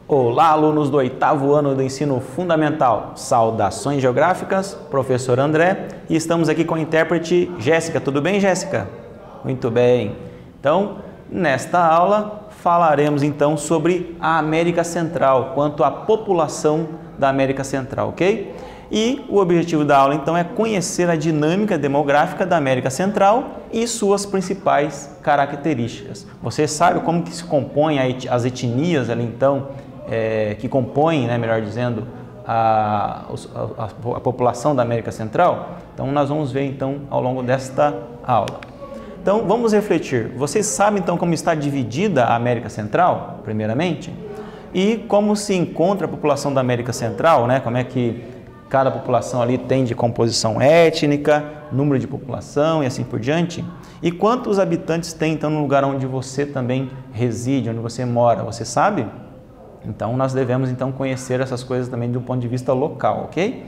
Olá, alunos do 8º ano do ensino fundamental. Saudações geográficas, professor André, e estamos aqui com a intérprete Jéssica. Tudo bem, Jéssica? Muito bem. Então, nesta aula falaremos então sobre a América Central, quanto à população da América Central, ok? E o objetivo da aula então é conhecer a dinâmica demográfica da América Central e suas principais características. Você sabe como que se compõem as etnias ali então, que compõem, né, melhor dizendo, a população da América Central? Então nós vamos ver então ao longo desta aula. Então vamos refletir. Vocês sabem então como está dividida a América Central, primeiramente? E como se encontra a população da América Central, né? Como é que cada população ali tem de composição étnica, número de população e assim por diante? E quantos habitantes tem então no lugar onde você também reside, onde você mora? Você sabe? Então nós devemos então conhecer essas coisas também do ponto de vista local, ok?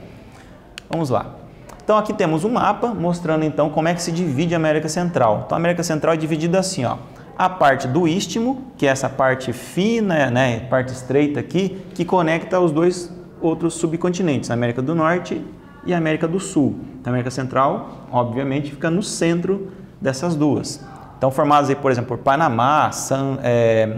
Vamos lá. Então aqui temos um mapa mostrando então como é que se divide a América Central. Então a América Central é dividida assim, ó. A parte do istmo, que é essa parte fina, né, parte estreita aqui, que conecta os dois outros subcontinentes, a América do Norte e a América do Sul. A América Central, obviamente, fica no centro dessas duas. Então formadas aí, por exemplo, por Panamá,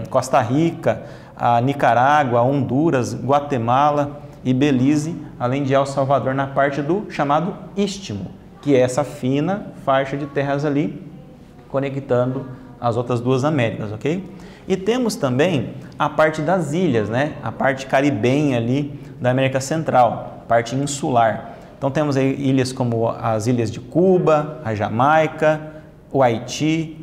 Costa Rica, a Nicarágua, Honduras, Guatemala e Belize, além de El Salvador na parte do chamado istmo, que é essa fina faixa de terras ali conectando as outras duas Américas, ok? E temos também a parte das ilhas, né? A parte caribenha ali da América Central, a parte insular. Então temos aí ilhas como as ilhas de Cuba, a Jamaica, o Haiti,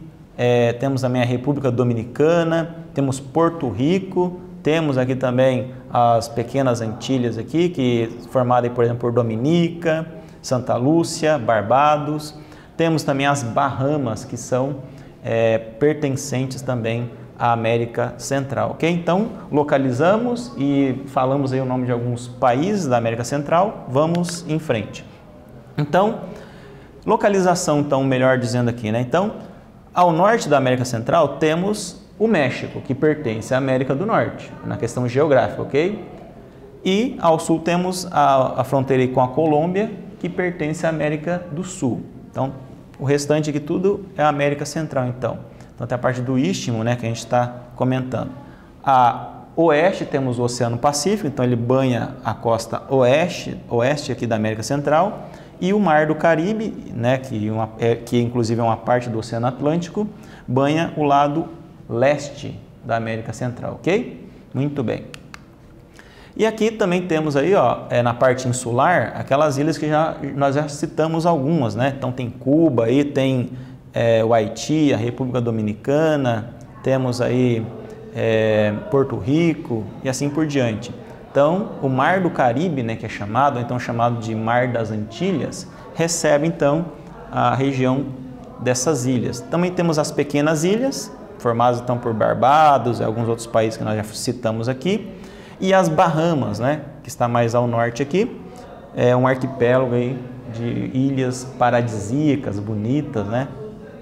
temos também a República Dominicana, temos Porto Rico, temos aqui também as pequenas Antilhas aqui, que formadas, por exemplo, por Dominica, Santa Lúcia, Barbados. Temos também as Bahamas, que são pertencentes também à América Central, ok? Então, localizamos e falamos aí o nome de alguns países da América Central. Vamos em frente. Então, localização, então, melhor dizendo aqui, né? Então, ao norte da América Central temos o México, que pertence à América do Norte, na questão geográfica, ok? E ao sul temos a fronteira com a Colômbia, que pertence à América do Sul. Então, o restante aqui tudo é a América Central, então. Então, tem a parte do istmo, né, que a gente está comentando. A oeste temos o Oceano Pacífico, então ele banha a costa oeste aqui da América Central, e o Mar do Caribe, né, que inclusive é uma parte do Oceano Atlântico, banha o lado leste da América Central, ok? Muito bem. E aqui também temos aí, ó, na parte insular, aquelas ilhas que nós já citamos algumas, né? Então tem Cuba, aí tem o Haiti, a República Dominicana, temos aí Porto Rico e assim por diante. Então o Mar do Caribe, né, que é chamado, então chamado de Mar das Antilhas, recebe então a região dessas ilhas. Também temos as pequenas ilhas, formadas então por Barbados e alguns outros países que nós já citamos aqui, e as Bahamas, né, que está mais ao norte aqui, é um arquipélago aí de ilhas paradisíacas, bonitas, né,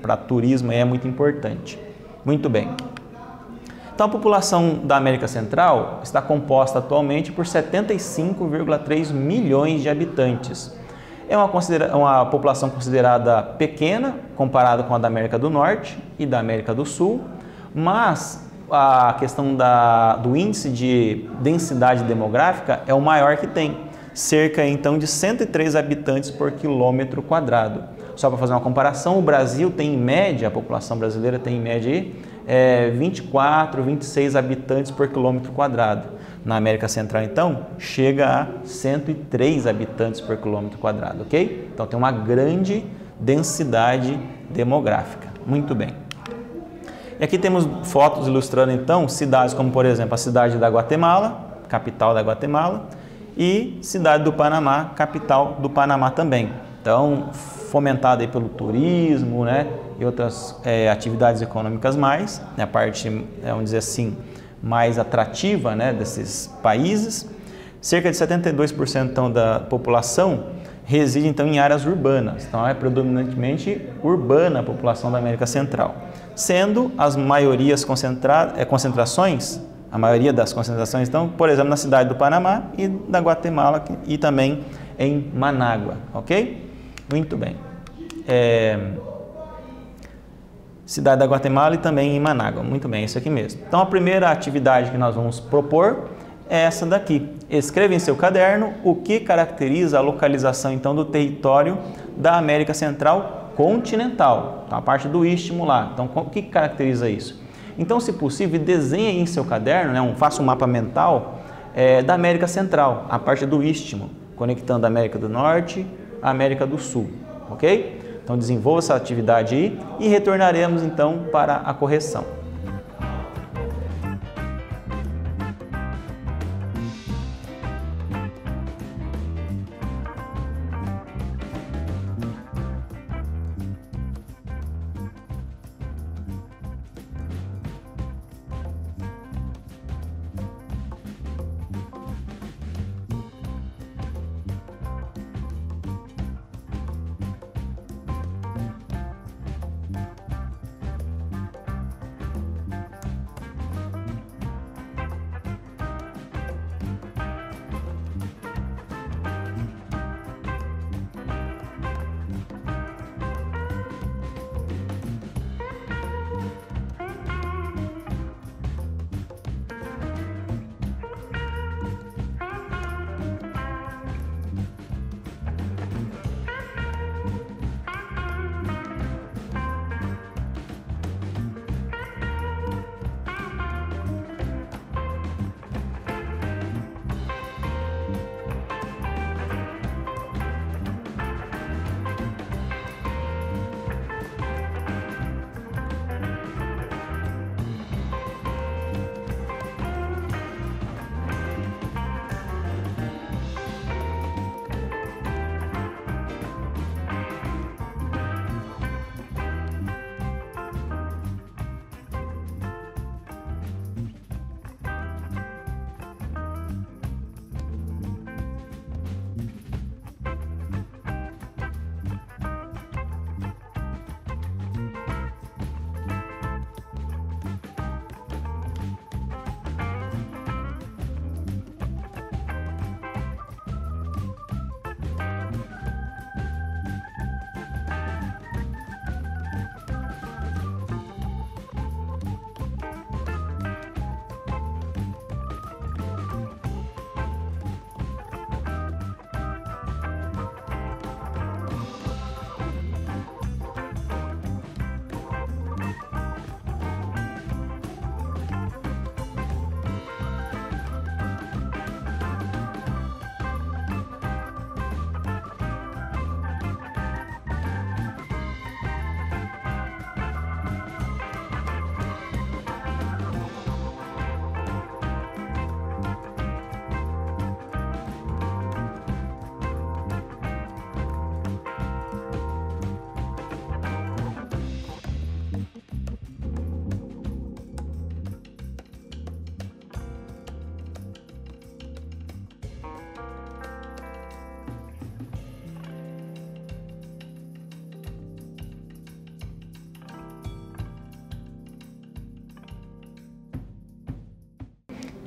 para turismo é muito importante. Muito bem. Então a população da América Central está composta atualmente por 75,3 milhões de habitantes. É uma população considerada pequena, comparada com a da América do Norte e da América do Sul, mas a questão do índice de densidade demográfica é o maior que tem, cerca então de 103 habitantes por quilômetro quadrado. Só para fazer uma comparação, o Brasil tem em média, a população brasileira tem em média aí, 24, 26 habitantes por quilômetro quadrado. Na América Central, então, chega a 103 habitantes por quilômetro quadrado, ok? Então, tem uma grande densidade demográfica. Muito bem. E aqui temos fotos ilustrando, então, cidades como, por exemplo, a cidade da Guatemala, capital da Guatemala, e cidade do Panamá, capital do Panamá também. Então, fomentada aí pelo turismo, né, e outras atividades econômicas mais, né, a parte, vamos dizer assim, mais atrativa, né, desses países. Cerca de 72% então, da população reside então, em áreas urbanas, então é predominantemente urbana a população da América Central, sendo as maiorias concentrações a maioria das concentrações estão, por exemplo, na cidade do Panamá e da Guatemala e também em Manágua, ok? Muito bem. Cidade da Guatemala e também em Manágua, muito bem, isso aqui mesmo. Então a primeira atividade que nós vamos propor é essa daqui. Escreva em seu caderno o que caracteriza a localização então do território da América Central continental, então, a parte do istmo lá. Então o que caracteriza isso? Então, se possível, desenhe em seu caderno, né, faça um mapa mental da América Central, a parte do istmo, conectando a América do Norte à América do Sul, ok? Então, desenvolva essa atividade aí e retornaremos então para a correção.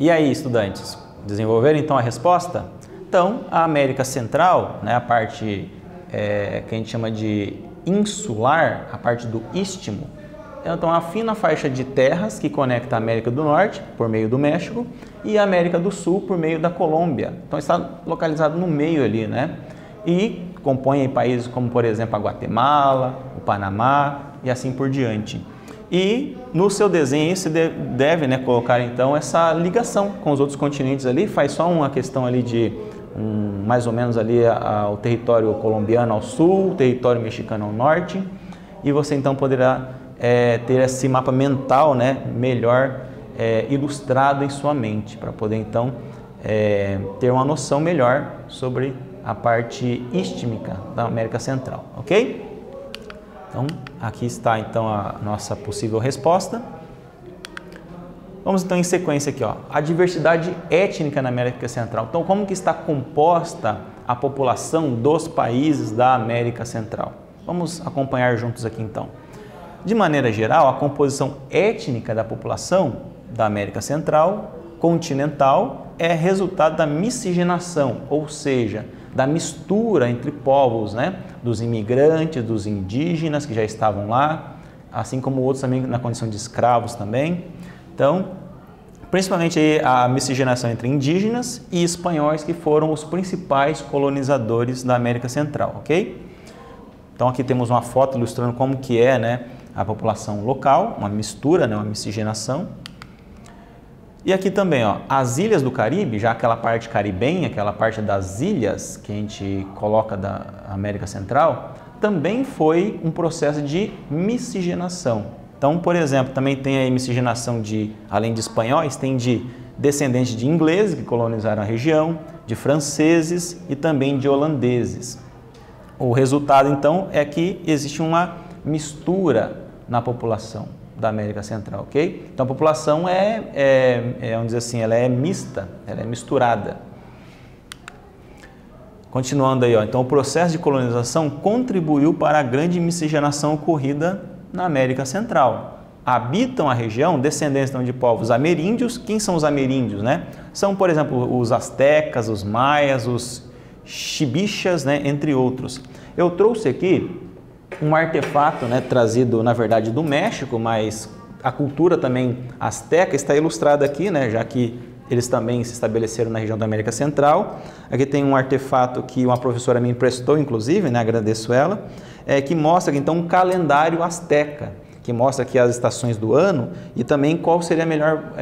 E aí, estudantes, desenvolveram então a resposta? Então, a América Central, né, a parte que a gente chama de insular, a parte do istmo, então a fina faixa de terras que conecta a América do Norte, por meio do México, e a América do Sul, por meio da Colômbia. Então está localizado no meio ali, né? E compõe países como, por exemplo, a Guatemala, o Panamá e assim por diante. E no seu desenho você deve, né, colocar então essa ligação com os outros continentes ali, faz só uma questão ali de mais ou menos ali o território colombiano ao sul, o território mexicano ao norte, e você então poderá ter esse mapa mental, né, melhor ilustrado em sua mente, para poder então ter uma noção melhor sobre a parte istmica da América Central, ok? Então, aqui está então a nossa possível resposta. Vamos então em sequência aqui, ó, a diversidade étnica na América Central. Então, como que está composta a população dos países da América Central? Vamos acompanhar juntos aqui então. De maneira geral, a composição étnica da população da América Central, continental, é resultado da miscigenação, ou seja, da mistura entre povos, né? Dos imigrantes, dos indígenas que já estavam lá, assim como outros também na condição de escravos também. Então, principalmente aí a miscigenação entre indígenas e espanhóis, que foram os principais colonizadores da América Central, ok? Então aqui temos uma foto ilustrando como que é, né, a população local, uma mistura, né, uma miscigenação. E aqui também, ó, as ilhas do Caribe, já aquela parte caribenha, aquela parte das ilhas que a gente coloca da América Central, também foi um processo de miscigenação. Então, por exemplo, também tem a miscigenação de, além de espanhóis, tem de descendentes de ingleses que colonizaram a região, de franceses e também de holandeses. O resultado, então, é que existe uma mistura na população da América Central, ok? Então, a população vamos dizer assim, ela é mista, ela é misturada. Continuando aí, ó, então o processo de colonização contribuiu para a grande miscigenação ocorrida na América Central. Habitam a região descendentes então, de povos ameríndios. Quem são os ameríndios, né? São, por exemplo, os astecas, os maias, os chibixas, né, entre outros. Eu trouxe aqui um artefato, né, trazido, na verdade, do México, mas a cultura também asteca está ilustrada aqui, né, já que eles também se estabeleceram na região da América Central. Aqui tem um artefato que uma professora me emprestou, inclusive, né, agradeço ela, que mostra então um calendário asteca, que mostra aqui as estações do ano e também qual seria a melhor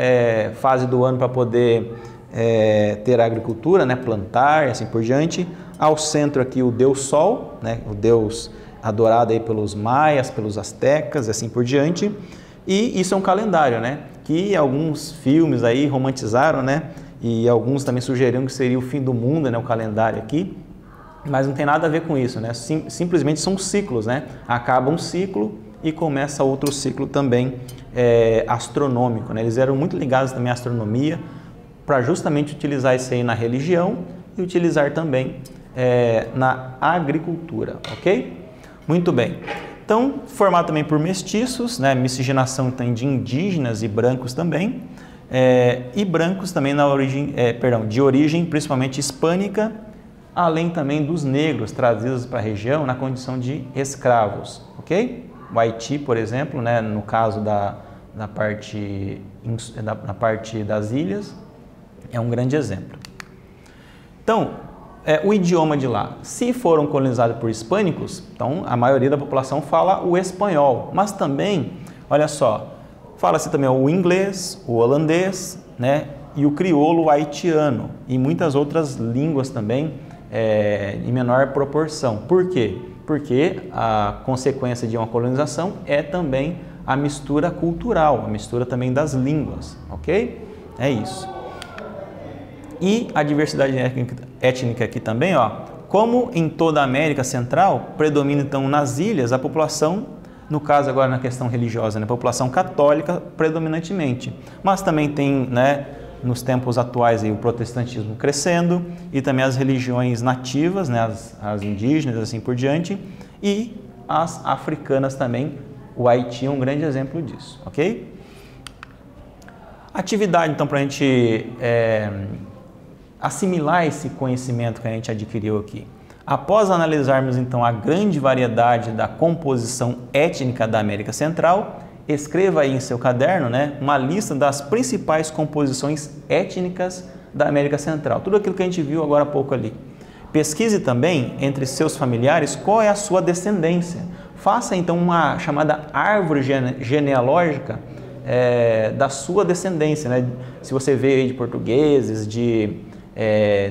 fase do ano para poder ter a agricultura, né, plantar e assim por diante. Ao centro aqui o Deus Sol, né, o Deus adorado aí pelos maias, pelos astecas e assim por diante. E isso é um calendário, né, que alguns filmes aí romantizaram, né, e alguns também sugeriram que seria o fim do mundo, né, o calendário aqui, mas não tem nada a ver com isso, né, simplesmente são ciclos, né, acaba um ciclo e começa outro ciclo também astronômico, né, eles eram muito ligados também à astronomia, para justamente utilizar isso aí na religião e utilizar também na agricultura, ok? Muito bem. Então, formado também por mestiços, né? Miscigenação tem de indígenas e brancos também, e brancos também de origem principalmente hispânica, além também dos negros trazidos para a região na condição de escravos, ok? O Haiti, por exemplo, né? No caso na parte das ilhas, é um grande exemplo. Então, o idioma de lá, se foram colonizados por hispânicos, então a maioria da população fala o espanhol, mas também, olha só, fala-se também o inglês, o holandês, né, e o crioulo haitiano e muitas outras línguas também em menor proporção. Por quê? Porque a consequência de uma colonização é também a mistura cultural, a mistura também das línguas, ok? É isso. E a diversidade étnica aqui também, ó, como em toda a América Central, predomina então nas ilhas a população, no caso agora na questão religiosa, né, a população católica predominantemente, mas também tem, né, nos tempos atuais aí, o protestantismo crescendo e também as religiões nativas, né, as indígenas, assim por diante, e as africanas também. O Haiti é um grande exemplo disso, ok? Atividade, então, para a gente assimilar esse conhecimento que a gente adquiriu aqui. Após analisarmos, então, a grande variedade da composição étnica da América Central, escreva aí em seu caderno, né, uma lista das principais composições étnicas da América Central. Tudo aquilo que a gente viu agora há pouco ali. Pesquise também entre seus familiares qual é a sua descendência. Faça, então, uma chamada árvore genealógica da sua descendência, né? Se você veio aí de portugueses, de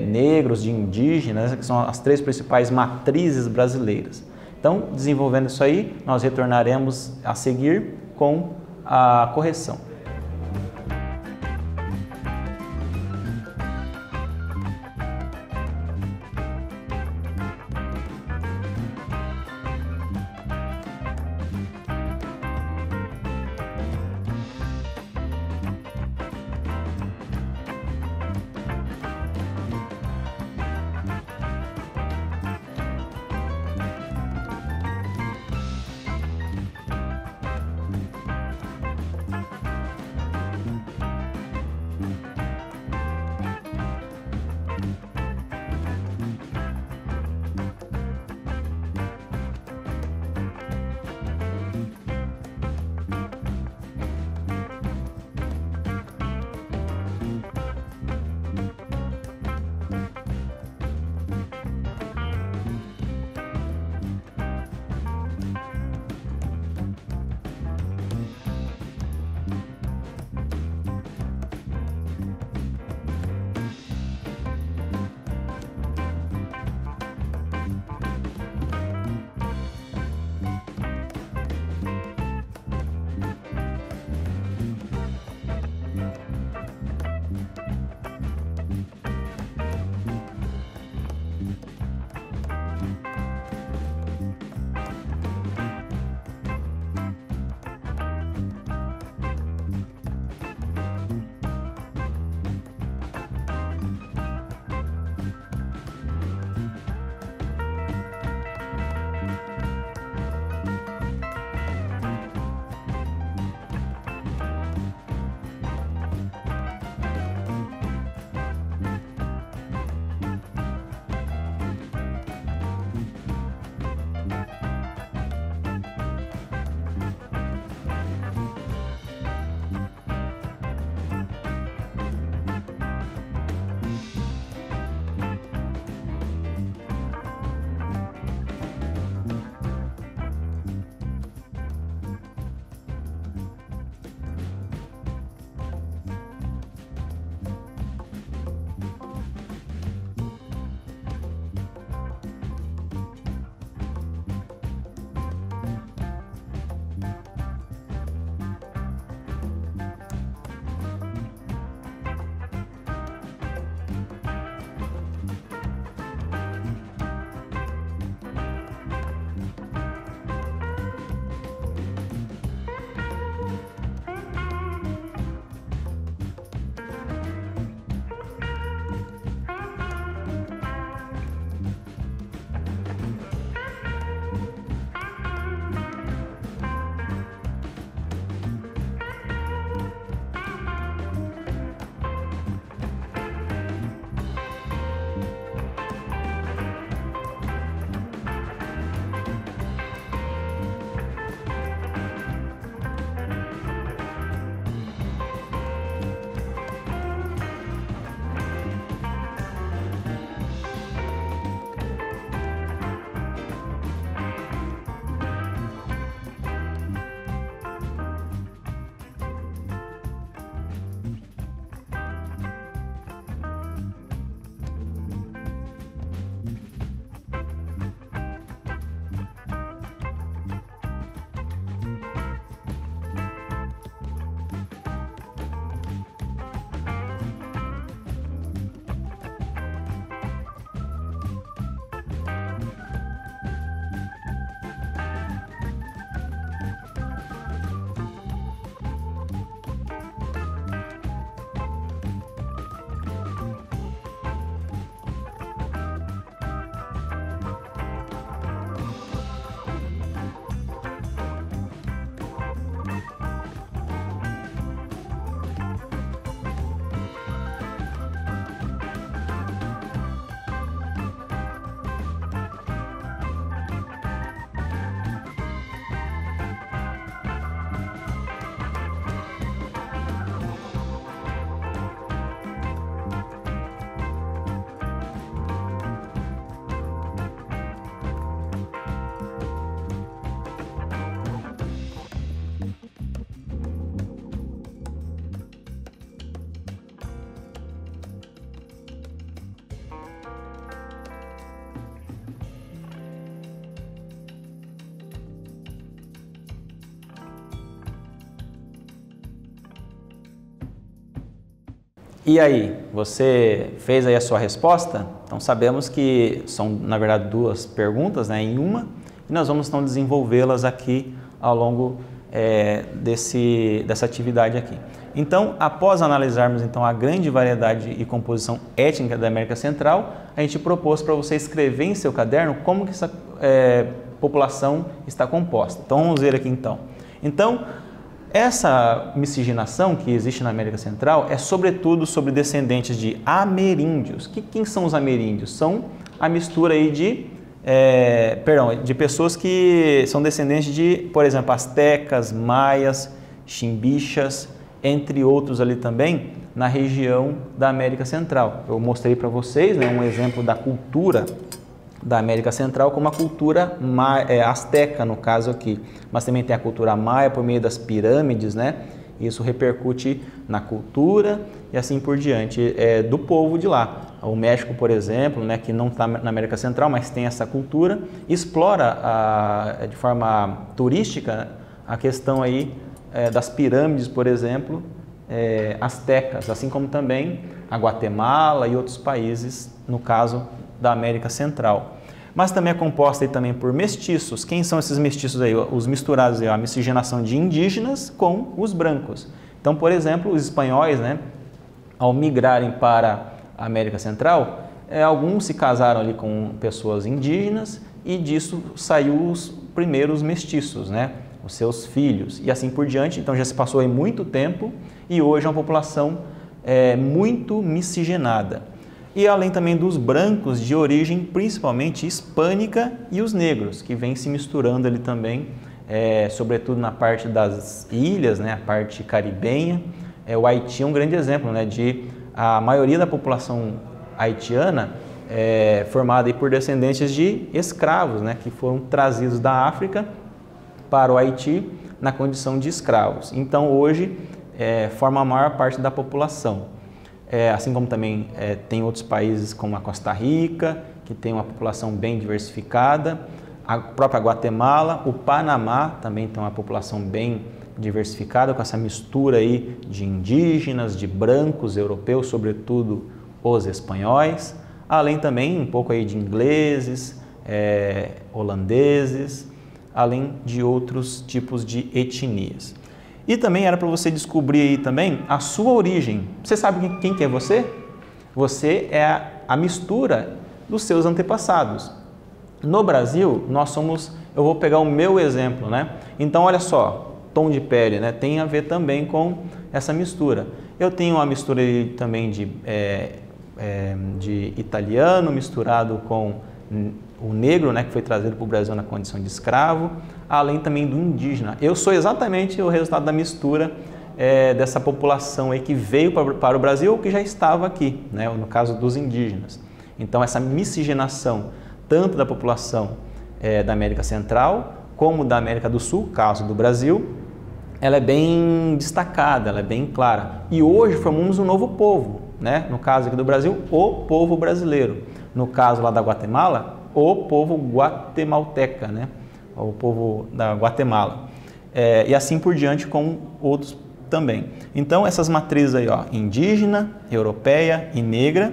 negros, de indígenas, que são as três principais matrizes brasileiras. Então, desenvolvendo isso aí, nós retornaremos a seguir com a correção. E aí, você fez aí a sua resposta? Então sabemos que são, na verdade, duas perguntas, né, em uma, e nós vamos então desenvolvê-las aqui ao longo dessa atividade aqui. Então, após analisarmos então a grande variedade e composição étnica da América Central, a gente propôs para você escrever em seu caderno como que essa população está composta. Então, vamos ver aqui então. Então, essa miscigenação que existe na América Central é sobretudo sobre descendentes de ameríndios. Quem são os ameríndios? São a mistura aí de pessoas que são descendentes de, por exemplo, astecas, maias, ximbixas, entre outros ali também na região da América Central. Eu mostrei para vocês, né, um exemplo da cultura da América Central como a cultura asteca, no caso aqui, mas também tem a cultura maia por meio das pirâmides, né? Isso repercute na cultura e assim por diante do povo de lá. O México, por exemplo, né, que não está na América Central, mas tem essa cultura, explora de forma turística a questão aí das pirâmides, por exemplo, astecas, assim como também a Guatemala e outros países, no caso da América Central. Mas também é composta aí também por mestiços. Quem são esses mestiços aí? Os misturados aí, a miscigenação de indígenas com os brancos. Então, por exemplo, os espanhóis, né, ao migrarem para a América Central, alguns se casaram ali com pessoas indígenas e disso saiu os primeiros mestiços, né, os seus filhos e assim por diante. Então já se passou aí muito tempo e hoje é uma população muito miscigenada. E além também dos brancos de origem principalmente hispânica e os negros, que vêm se misturando ali também, sobretudo na parte das ilhas, né, a parte caribenha. O Haiti é um grande exemplo, né, de a maioria da população haitiana formada aí por descendentes de escravos, né, que foram trazidos da África para o Haiti na condição de escravos. Então hoje forma a maior parte da população. Assim como também tem outros países como a Costa Rica, que tem uma população bem diversificada, a própria Guatemala, o Panamá também tem uma população bem diversificada, com essa mistura aí de indígenas, de brancos, europeus, sobretudo os espanhóis, além também um pouco aí de ingleses, holandeses, além de outros tipos de etnias. E também era para você descobrir aí também a sua origem. Você sabe quem que é você? Você é a mistura dos seus antepassados. No Brasil, nós somos, eu vou pegar o meu exemplo, né? Então, olha só, tom de pele, né? Tem a ver também com essa mistura. Eu tenho uma mistura aí também de italiano misturado com o negro, né, que foi trazido para o Brasil na condição de escravo, além também do indígena. Eu sou exatamente o resultado da mistura dessa população aí que veio para o Brasil ou que já estava aqui, né, no caso dos indígenas. Então essa miscigenação tanto da população da América Central como da América do Sul, caso do Brasil, ela é bem destacada, ela é bem clara. E hoje formamos um novo povo, né, no caso aqui do Brasil, o povo brasileiro. No caso lá da Guatemala, o povo guatemalteca, né? O povo da Guatemala. E assim por diante com outros também. Então, essas matrizes aí, ó, indígena, europeia e negra,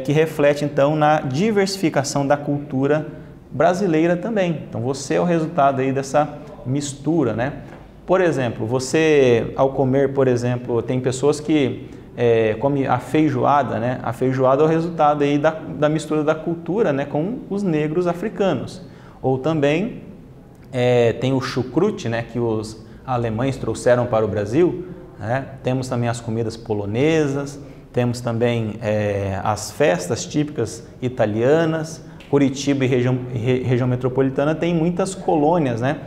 que reflete então na diversificação da cultura brasileira também. Então, você é o resultado aí dessa mistura, né? Por exemplo, você ao comer, por exemplo, tem pessoas que come a feijoada, né? A feijoada é o resultado aí da mistura da cultura, né, com os negros africanos. Ou também tem o chucrute, né, que os alemães trouxeram para o Brasil, né? Temos também as comidas polonesas, temos também as festas típicas italianas. Curitiba e região metropolitana tem muitas colônias, né?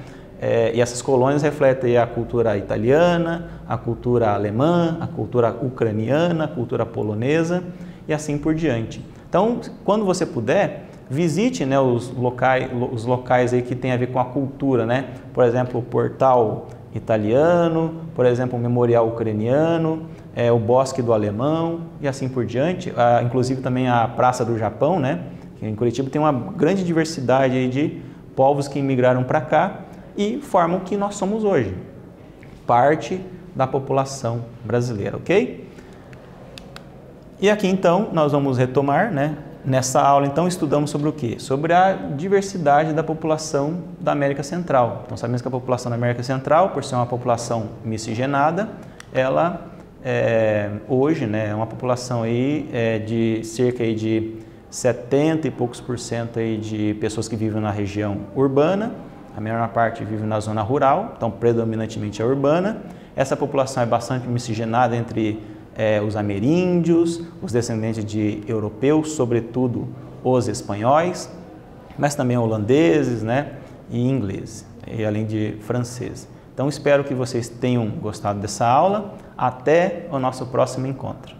E essas colônias refletem a cultura italiana, a cultura alemã, a cultura ucraniana, a cultura polonesa e assim por diante. Então, quando você puder, visite, né, os locais aí que tem a ver com a cultura, né? Por exemplo, o Portal Italiano, por exemplo, o Memorial Ucraniano, o Bosque do Alemão e assim por diante. Inclusive também a Praça do Japão, né? Que em Curitiba tem uma grande diversidade aí de povos que imigraram para cá e formam o que nós somos hoje, parte da população brasileira, ok? E aqui então nós vamos retomar, né? Nessa aula então estudamos sobre o quê? Sobre a diversidade da população da América Central. Então sabemos que a população da América Central, por ser uma população miscigenada, ela hoje, né, é uma população aí de cerca aí de 70 e poucos por cento aí de pessoas que vivem na região urbana, a menor parte vive na zona rural, então predominantemente é urbana. Essa população é bastante miscigenada entre os ameríndios, os descendentes de europeus, sobretudo os espanhóis, mas também holandeses, né, e ingleses, e além de franceses. Então espero que vocês tenham gostado dessa aula. Até o nosso próximo encontro.